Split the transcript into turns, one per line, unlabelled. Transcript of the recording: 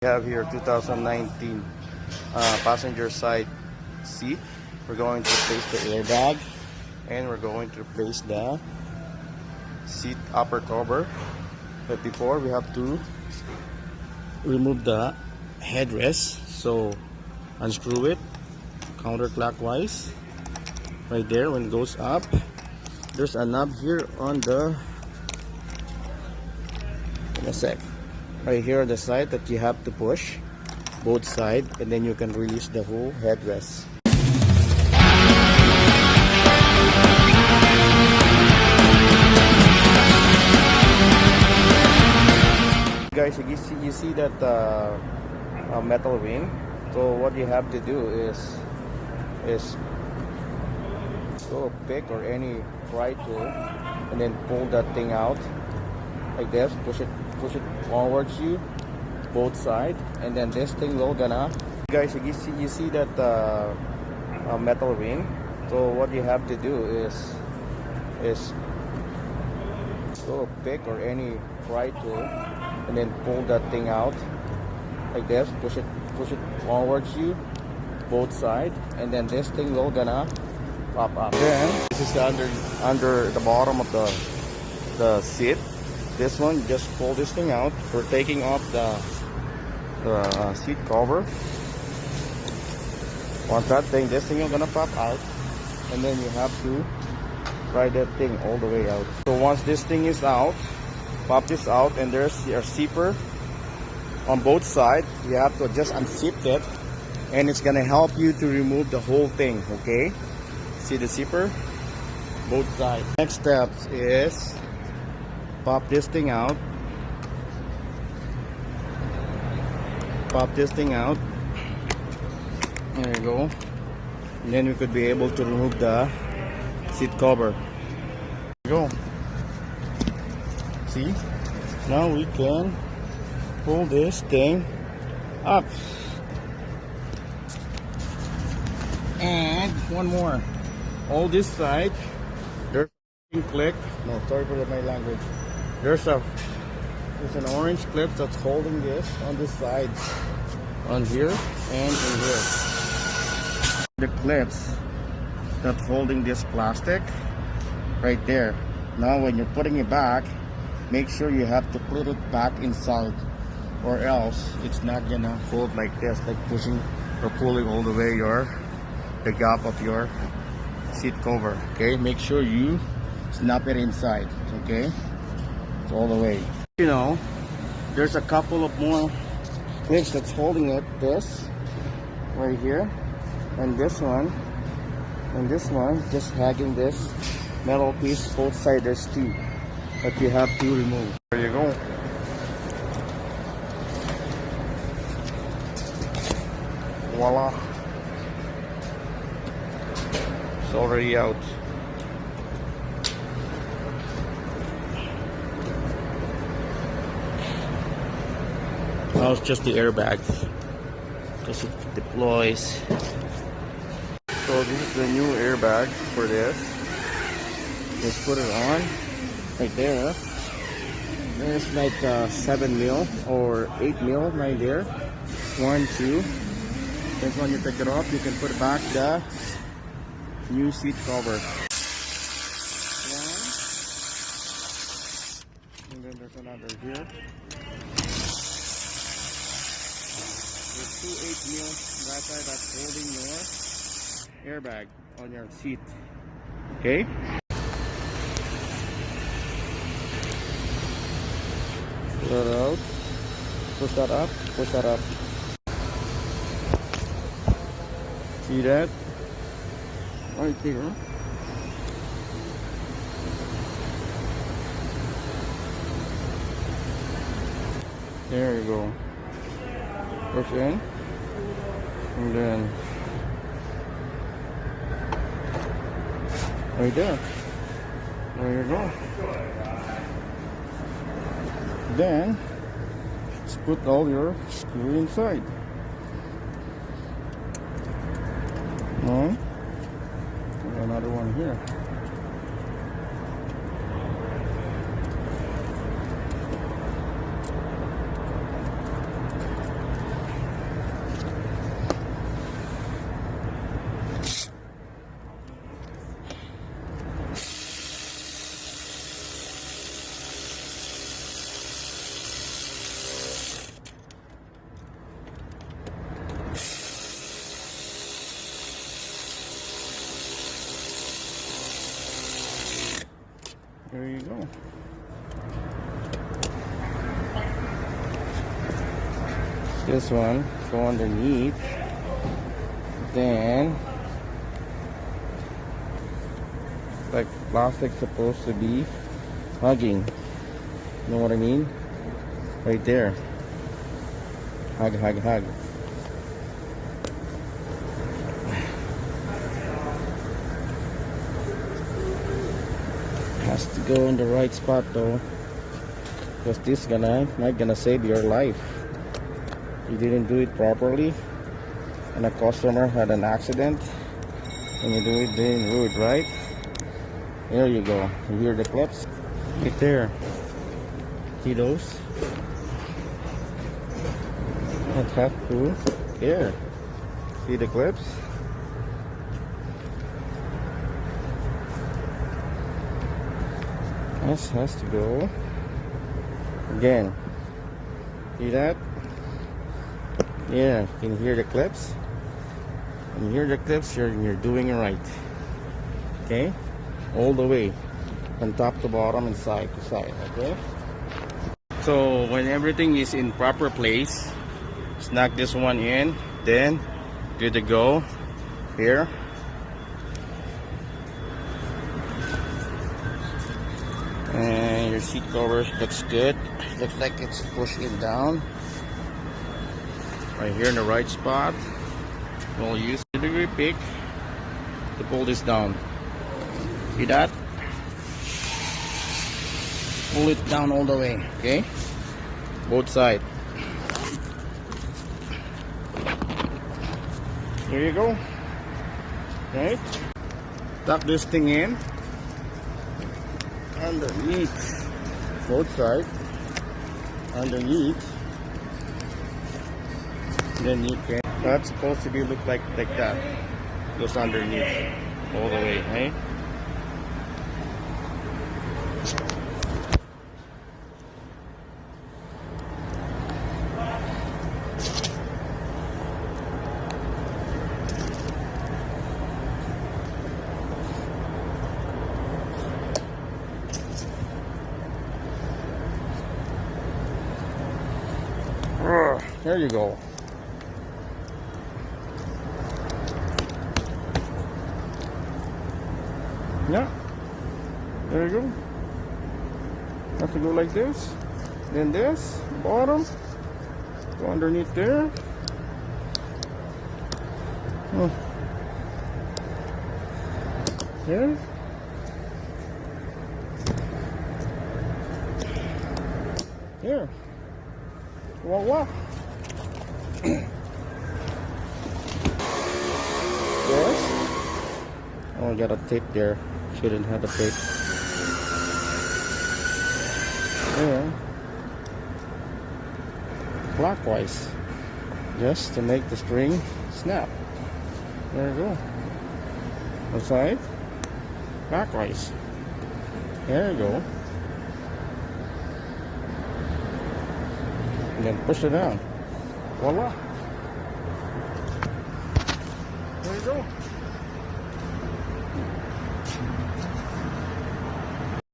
We have here 2019 passenger side seat. We're going to replace the airbag and we're going to replace the seat upper cover. But before, we have to remove the headrest. So unscrew it counterclockwise right there. When it goes up, there's a knob here on the right here on the side that you have to push both sides, and then you can release the whole headrest. Guys, you see that metal ring. So what you have to do is go pick or any pry tool and then pull that thing out like this. Push it forwards you both sides, and then this thing will gonna, guys, you see that metal ring. So what you have to do is go pick or any pry tool and then pull that thing out like this. Push it forwards you both sides, and then this thing will gonna pop up. Then this is under the bottom of the seat. This one, just pull this thing out. We're taking off the seat cover. Once this thing is gonna pop out, and then you have to pry that thing all the way out. So once this thing is out, pop this out, and there's your zipper on both sides. You have to just unzip it, and it's gonna help you to remove the whole thing. Okay, see the zipper, both sides. Next step is pop this thing out. Pop this thing out. There you go. And then we could be able to remove the seat cover. There you go. See? Now we can pull this thing up. And one more. All this side, there's a clip. No, sorry for my language. There's an orange clip that's holding this on this side, on here and in here. The clips that's holding this plastic right there. Now when you're putting it back, make sure you have to put it back inside, or else it's not gonna hold like this, like pushing or pulling all the way the gap of your seat cover. Okay, make sure you snap it inside. Okay, all the way. You know, there's a couple of more clips that's holding it. This right here, and this one, just hanging this metal piece both sides. There's two that you have to remove. There you go. Voila, it's already out. Now it's just the airbag, because it deploys. So this is the new airbag for this. Just put it on right there. There's like 7 mil or 8 mil right there. 1, 2. Then when you take it off, you can put back the new seat cover. One. And then there's another here. There's 2 8 mil that side that's holding your airbag on your seat. Okay. Pull that out. Push that up. Push that up. See that? Right there. There you go. Push in, and then right there. There you go. Then let's put all your screw inside. One, and another one here. go. This one go underneath. Then like plastic supposed to be hugging. You know what I mean? Right there. Hug, hug, hug. Has to go in the right spot though, because this might gonna save your life. You didn't do it properly and a customer had an accident and you didn't do it right. There you go. You hear the clips? Right there. See those? I have to. Here. See the clips? This has to go. Again. See that? Yeah. Can you hear the clips? When you hear the clips, you're doing it right. Okay? All the way. From top to bottom and side to side. Okay? So when everything is in proper place, snag this one in, then good to go. Here. And your seat covers looks good. Looks like it's pushing down. Right here in the right spot. We'll use the degree pick to pull this down. See that? Pull it down all the way, okay? Both sides. There you go. Okay. Tuck this thing in. Underneath. Both sides. Underneath. Then you can. That's supposed to be look like that. Goes underneath. All the way, right? There you go. Yeah. There you go. Have to go like this. Then this. Bottom. Go underneath there. Oh. There. There. Voila. Yes. Oh, I got a tape there. Shouldn't have a tape. There. Clockwise. Just to make the string snap. There you go. Aside. Clockwise. There you go. And then push it down. Voila. There you go.